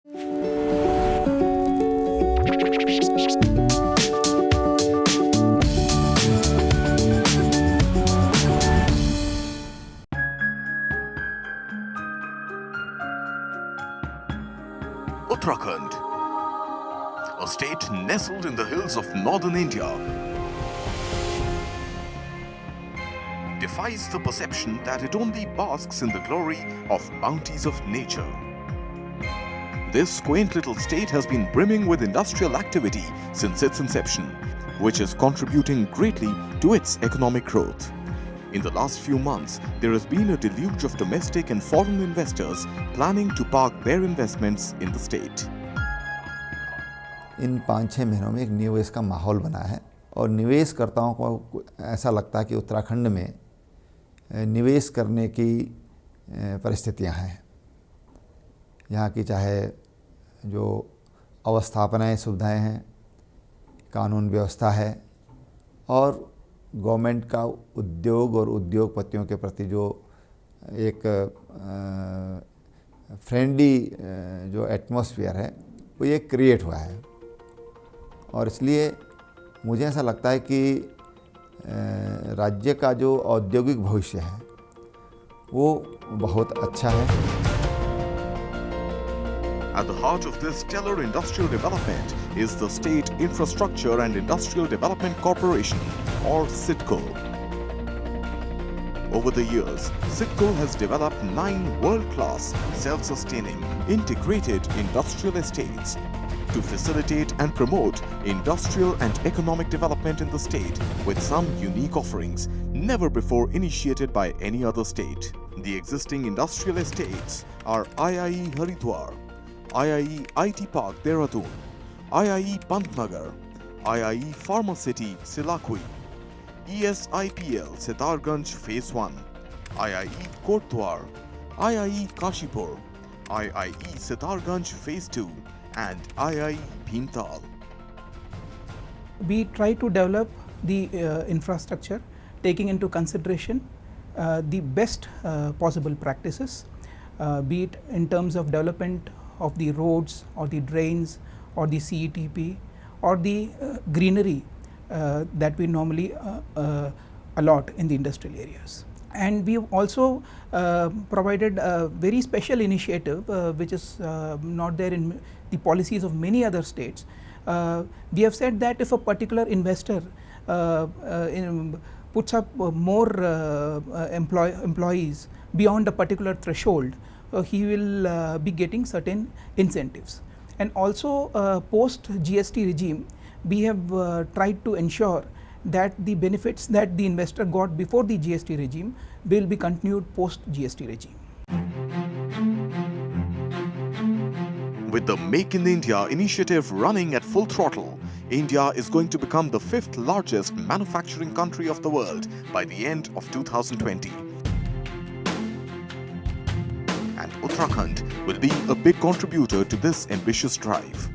Uttarakhand, a state nestled in the hills of northern India, defies the perception that it only basks in the glory of bounties of nature. This quaint little state has been brimming with industrial activity since its inception, which is contributing greatly to its economic growth. In the last few months, there has been a deluge of domestic and foreign investors planning to park their investments in the state. इन 5-6 महीनों में एक निवेश का माहौल बना है और निवेशकर्ताओं को ऐसा लगता है कि उत्तराखंड में निवेश करने की परिस्थितियां हैं। यहाँ की चाहे जो अवस्थापनाएं सुविधाएं हैं, कानून व्यवस्था है और गवर्नमेंट का उद्योग और उद्योगपतियों के प्रति जो एक फ्रेंडली जो एटमॉस्फेयर है वो ये क्रिएट हुआ है। और इसलिए मुझे ऐसा लगता है कि राज्य का जो औद्योगिक भविष्य है वो बहुत अच्छा है। At the heart of this stellar industrial development is the State Infrastructure and Industrial Development Corporation, or SIIDCUL. Over the years, SIIDCUL has developed 9 world-class, self-sustaining, integrated industrial estates to facilitate and promote industrial and economic development in the state with some unique offerings never before initiated by any other state. The existing industrial estates are IIE Haridwar, IIE IT Park Dehradun, IIE Pantnagar, IIE Pharma City Silakhui, ESIPL Sitarganj Phase 1, IIE Kotdwar, IIE Kashipur, IIE Sitarganj Phase 2 and IIE Bhimtal. We try to develop the infrastructure taking into consideration the best possible practices, be it in terms of development of the roads or the drains or the CETP or the greenery that we normally allot in the industrial areas. And we have also provided a very special initiative which is not there in the policies of many other states. We have said that if a particular investor puts up more employees beyond a particular threshold, he will be getting certain incentives. And also post GST regime, we have tried to ensure that the benefits that the investor got before the GST regime will be continued post GST regime. With the Make in India initiative running at full throttle, India is going to become the 5th largest manufacturing country of the world by the end of 2020. And Uttarakhand will be a big contributor to this ambitious drive.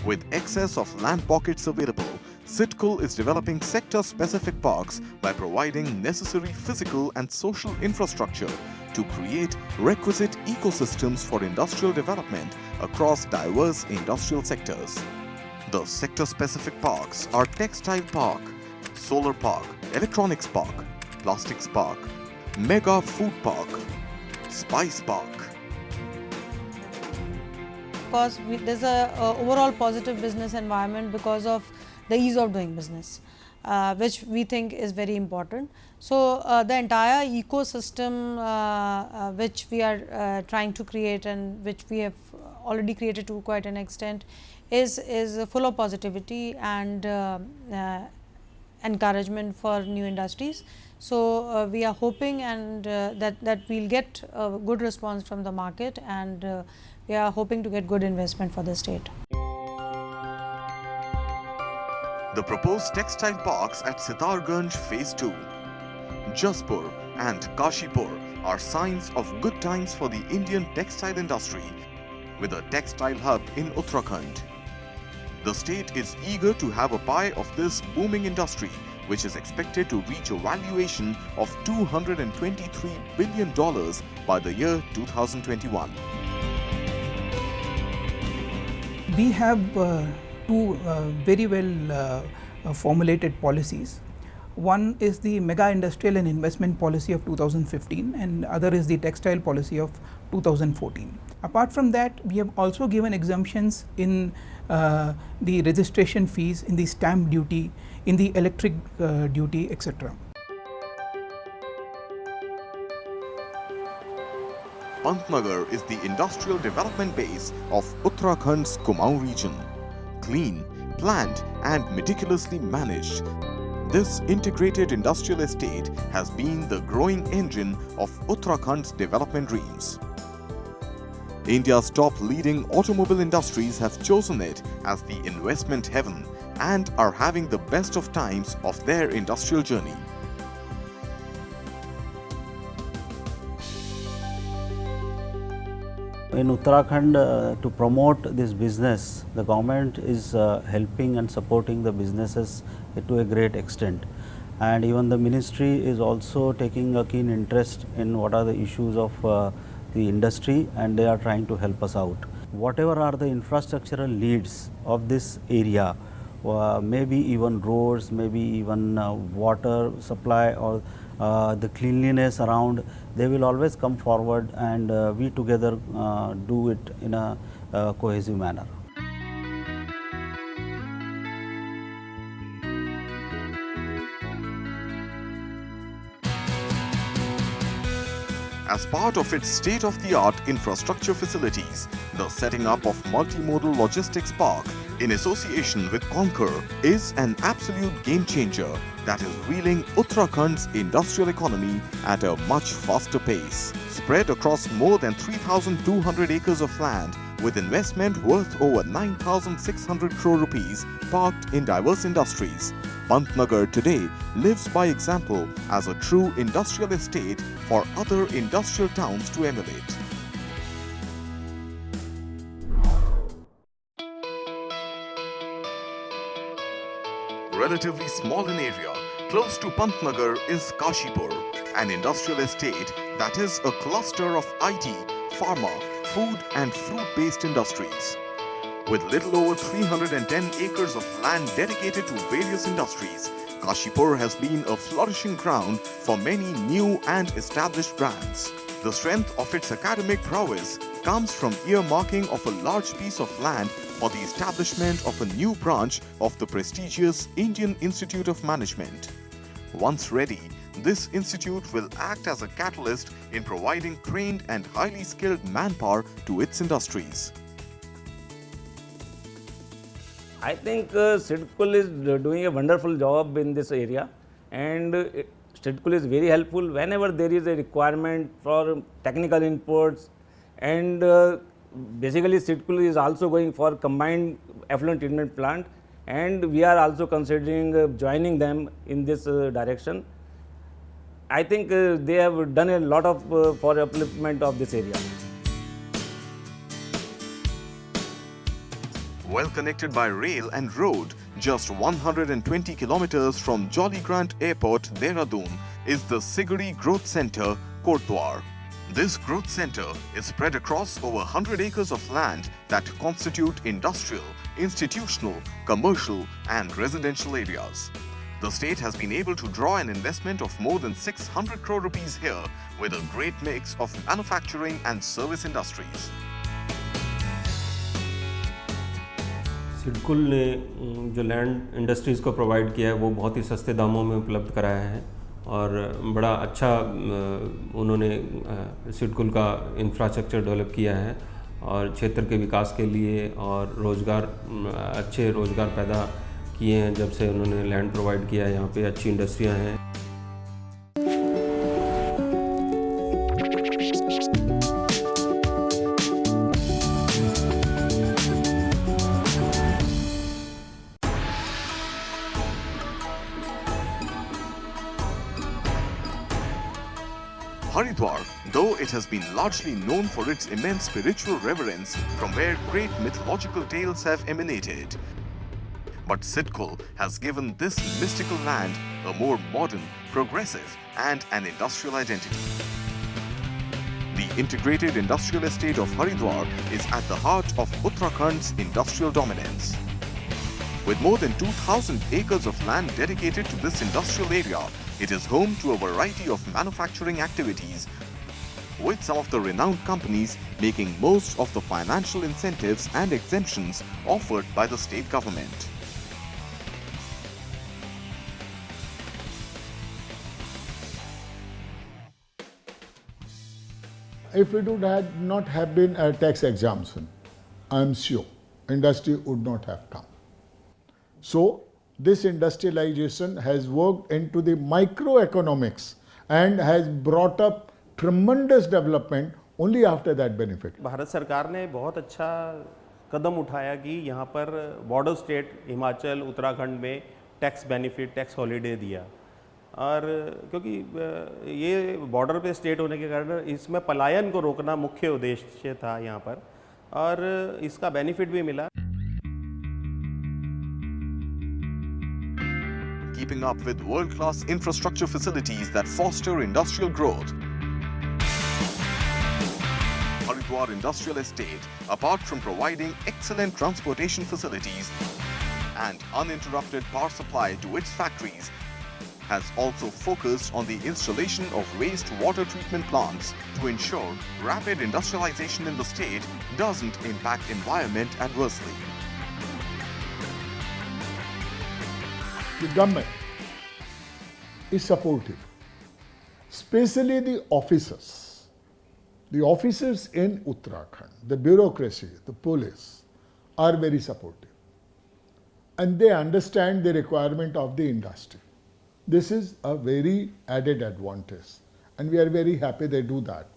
With excess of land pockets available, SIIDCUL is developing sector-specific parks by providing necessary physical and social infrastructure to create requisite ecosystems for industrial development across diverse industrial sectors. The sector-specific parks are Textile Park, Solar Park, Electronics Park, Plastics Park, Mega Food Park, Spice Park. Because there's a overall positive business environment because of the ease of doing business, which we think is very important. So the entire ecosystem which we are trying to create and which we have already created to quite an extent is full of positivity and encouragement for new industries. So we are hoping and that we'll get a good response from the market, and we are hoping to get good investment for the state. The proposed textile parks at Sitarganj Phase 2, Jaspur and Kashipur are signs of good times for the Indian textile industry with a textile hub in Uttarakhand. The state is eager to have a pie of this booming industry which is expected to reach a valuation of $223 billion by the year 2021. We have two very well formulated policies. One is the mega industrial and investment policy of 2015 and other is the textile policy of 2014. Apart from that, we have also given exemptions in the registration fees, in the stamp duty, in the electric duty, etc. Pantnagar is the industrial development base of Uttarakhand's Kumaon region. Clean, planned and meticulously managed, this integrated industrial estate has been the growing engine of Uttarakhand's development dreams. India's top leading automobile industries have chosen it as the investment heaven and are having the best of times of their industrial journey. In Uttarakhand, to promote this business, the government is helping and supporting the businesses to a great extent. And even the ministry is also taking a keen interest in what are the issues of the industry, and they are trying to help us out. Whatever are the infrastructural needs of this area, maybe even roads, maybe even water supply or the cleanliness around, they will always come forward and we together do it in a cohesive manner. As part of its state-of-the-art infrastructure facilities, the setting up of multimodal logistics park in association with Concur is an absolute game-changer that is reeling Uttarakhand's industrial economy at a much faster pace. Spread across more than 3,200 acres of land with investment worth over 9,600 crore rupees parked in diverse industries, Pantnagar today lives by example as a true industrial estate for other industrial towns to emulate. Relatively small in area, close to Pantnagar is Kashipur, an industrial estate that is a cluster of IT, pharma, food and fruit-based industries. With little over 310 acres of land dedicated to various industries, Kashipur has been a flourishing ground for many new and established brands. The strength of its academic prowess comes from earmarking of a large piece of land for the establishment of a new branch of the prestigious Indian Institute of Management. Once ready, this institute will act as a catalyst in providing trained and highly skilled manpower to its industries. I think SIIDCUL is doing a wonderful job in this area, and SIIDCUL is very helpful whenever there is a requirement for technical inputs, and basically SIIDCUL is also going for combined effluent treatment plant, and we are also considering joining them in this direction. I think they have done a lot of for upliftment of this area. Well connected by rail and road, just 120 kilometers from Jolly Grant Airport, Dehradun, is the Siguri Growth Centre, Kotdwar. This growth centre is spread across over 100 acres of land that constitute industrial, institutional, commercial and residential areas. The state has been able to draw an investment of more than 600 crore rupees here with a great mix of manufacturing and service industries. SIDCUL ने जो land industries को provide किया है वो बहुत ही सस्ते दामों में उपलब्ध कराया है और बड़ा अच्छा उन्होंने सिडकुल का इंफ्रास्ट्रक्चर डेवलप किया है और क्षेत्र के विकास के लिए और अच्छे रोज़गार पैदा किए हैं। जब से उन्होंने लैंड प्रोवाइड किया है, यहाँ पे अच्छी इंडस्ट्रियाँ हैं। Haridwar, though it has been largely known for its immense spiritual reverence from where great mythological tales have emanated, But SIIDCUL has given this mystical land a more modern, progressive and an industrial identity. The integrated industrial estate of Haridwar is at the heart of Uttarakhand's industrial dominance. With more than 2,000 acres of land dedicated to this industrial area, it is home to a variety of manufacturing activities, with some of the renowned companies making most of the financial incentives and exemptions offered by the state government. If it would not have been a tax exemption, I am sure industry would not have come. So this industrialization has worked into the microeconomics and has brought up tremendous development only after that benefit. Bharat सरकार ने बहुत अच्छा कदम उठाया कि यहाँ पर border state Himachal Uttarakhand में tax benefit tax holiday दिया, और क्योंकि ये बॉर्डर पे स्टेट होने के कारण इसमें पलायन को रोकना मुख्य उद्देश्य था यहाँ पर, और इसका बेनिफिट भी मिला. Keeping up with world-class infrastructure facilities that foster industrial growth, Haridwar Industrial Estate, apart from providing excellent transportation facilities and uninterrupted power supply to its factories, has also focused on the installation of wastewater treatment plants to ensure rapid industrialization in the state doesn't impact environment adversely. The government is supportive, especially the officers. The officers in Uttarakhand, the bureaucracy, the police are very supportive, and they understand the requirement of the industry. This is a very added advantage, and we are very happy they do that.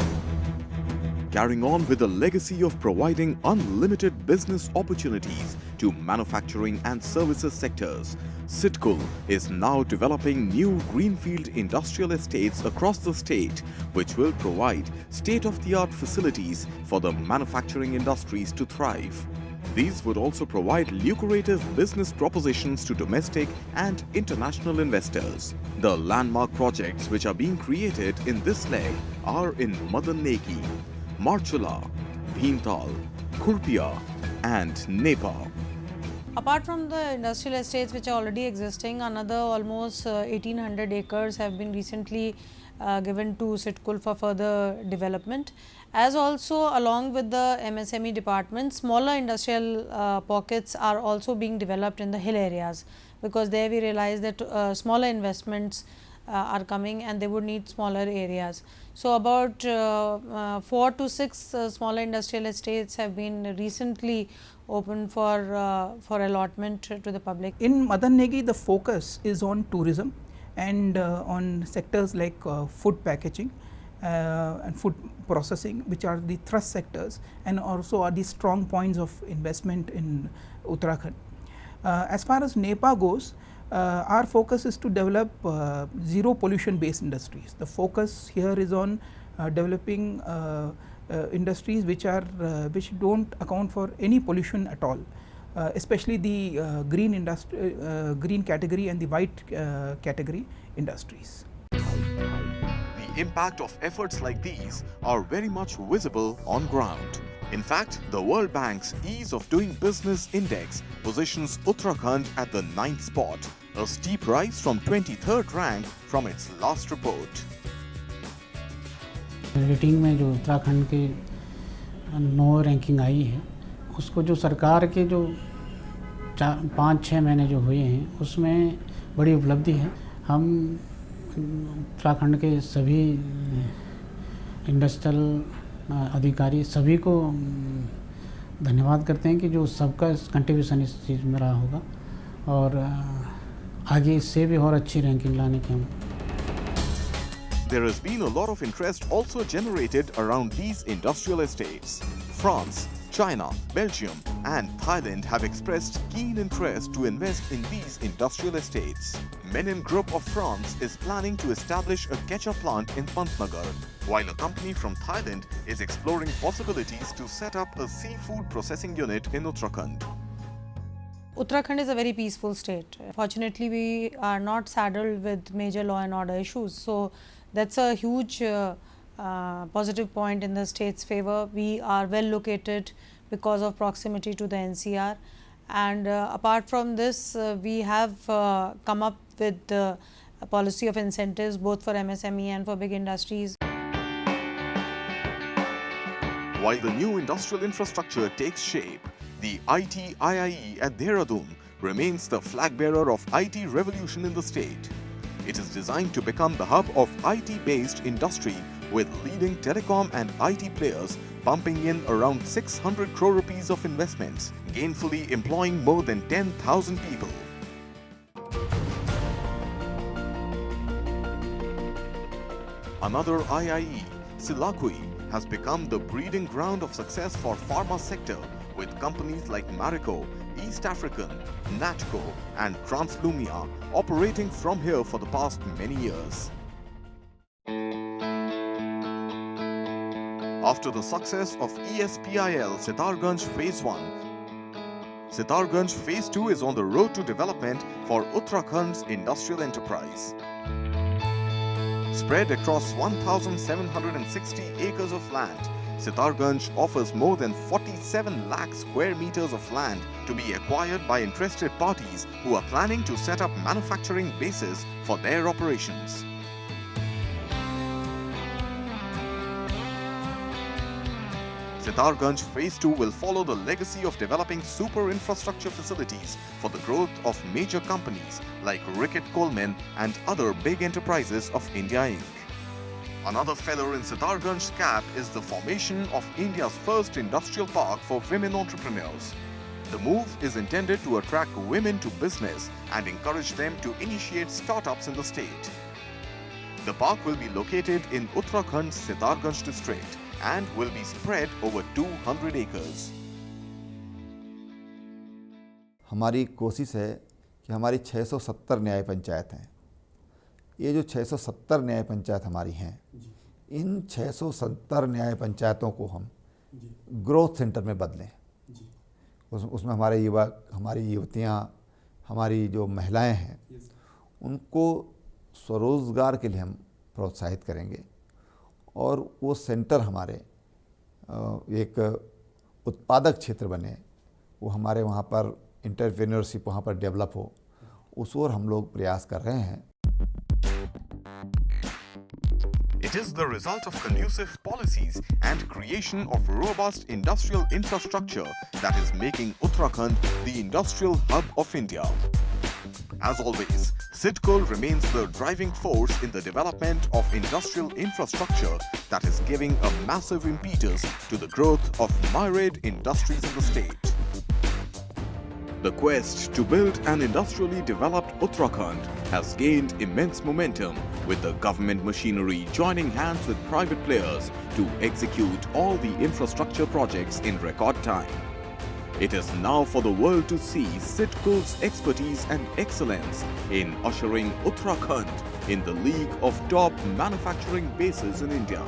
Carrying on with the legacy of providing unlimited business opportunities to manufacturing and services sectors, SIIDCUL is now developing new greenfield industrial estates across the state, which will provide state-of-the-art facilities for the manufacturing industries to thrive. These would also provide lucrative business propositions to domestic and international investors. The landmark projects which are being created in this leg are in Madan Negi, Marchula, Bhimtal, Khurpia and Nepal. Apart from the industrial estates which are already existing, another almost 1800 acres have been recently given to SIIDCUL for further development. As also, along with the MSME department, smaller industrial pockets are also being developed in the hill areas, because there we realize that smaller investments are coming and they would need smaller areas. So, about 4 to 6 smaller industrial estates have been recently opened for allotment to the public. In Madan Negi, the focus is on tourism and on sectors like food packaging and food processing, which are the thrust sectors and also are the strong points of investment in Uttarakhand. As far as Nepal goes, our focus is to develop zero pollution based industries. The focus here is on developing industries which don't account for any pollution at all, especially the green category and the white category industries. The impact of efforts like these are very much visible on ground. In fact, the World Bank's Ease of Doing Business Index positions Uttarakhand at the 9th spot, a steep rise from 23rd rank from its last report. Rating में जो उत्तराखंड के 9 ranking आई है, उसको जो सरकार के जो 5-6 महीने जो हुए हैं उसमें बड़ी उपलब्धि है. हम उत्तराखंड के सभी इंडस्ट्रियल अधिकारी सभी को धन्यवाद करते हैं कि जो सबका कंट्रीब्यूशन इस चीज़ में रहा होगा, और आगे इससे भी और अच्छी रैंकिंग लाने की हम. There has been a lot of interest also generated around these industrial estates. France, China, Belgium and Thailand have expressed keen interest to invest in these industrial estates. Menin Group of France is planning to establish a ketchup plant in Pantnagar, while a company from Thailand is exploring possibilities to set up a seafood processing unit in Uttarakhand. Uttarakhand is a very peaceful state. Fortunately, we are not saddled with major law and order issues. So that's a huge positive point in the state's favor. We are well located because of proximity to the NCR. And apart from this, we have come up with a policy of incentives both for MSME and for big industries. While the new industrial infrastructure takes shape, the IIE at Dehradun remains the flag bearer of IT revolution in the state. It is designed to become the hub of IT-based industry with leading telecom and IT players pumping in around 600 crore rupees of investments, gainfully employing more than 10,000 people. Another IIE, SIIDCUL, has become the breeding ground of success for pharma sector with companies like Marico, East African, Natco and Translumia operating from here for the past many years. After the success of ESPIL Sitarganj Phase 1, Sitarganj Phase 2 is on the road to development for Uttarakhand's industrial enterprise. Spread across 1,760 acres of land, Sitarganj offers more than 47 lakh square meters of land to be acquired by interested parties who are planning to set up manufacturing bases for their operations. Sitarganj Phase 2 will follow the legacy of developing super infrastructure facilities for the growth of major companies like Ricket Coleman and other big enterprises of India Inc. Another feather in Sitarganj's cap is the formation of India's first industrial park for women entrepreneurs. The move is intended to attract women to business and encourage them to initiate startups in the state. The park will be located in Uttarakhand's Sitarganj district and will be spread over 200 acres. हमारी कोशिश है कि हमारी 670 न्याय पंचायत हैं। ये जो 670 न्याय पंचायत हमारी हैं, इन 670 न्याय पंचायतों को हम ग्रोथ सेंटर में बदलें। उसमें हमारे युवा, हमारी युवतियाँ, हमारी जो महिलाएं हैं, उनको स्वरोजगार के लिए हम प्रोत्साहित करेंगे और वो सेंटर हमारे एक उत्पादक क्षेत्र बने, वो हमारे वहाँ पर एंटरप्रेन्योरशिप वहाँ पर डेवलप हो, उस ओर हम लोग प्रयास कर रहे हैं। It is the result of conducive policies and creation of robust industrial infrastructure that is making Uttarakhand the industrial hub of India. As always, SIIDCUL remains the driving force in the development of industrial infrastructure that is giving a massive impetus to the growth of myriad industries in the state. The quest to build an industrially developed Uttarakhand has gained immense momentum, with the government machinery joining hands with private players to execute all the infrastructure projects in record time. It is now for the world to see SIIDCUL's expertise and excellence in ushering Uttarakhand in the league of top manufacturing bases in India.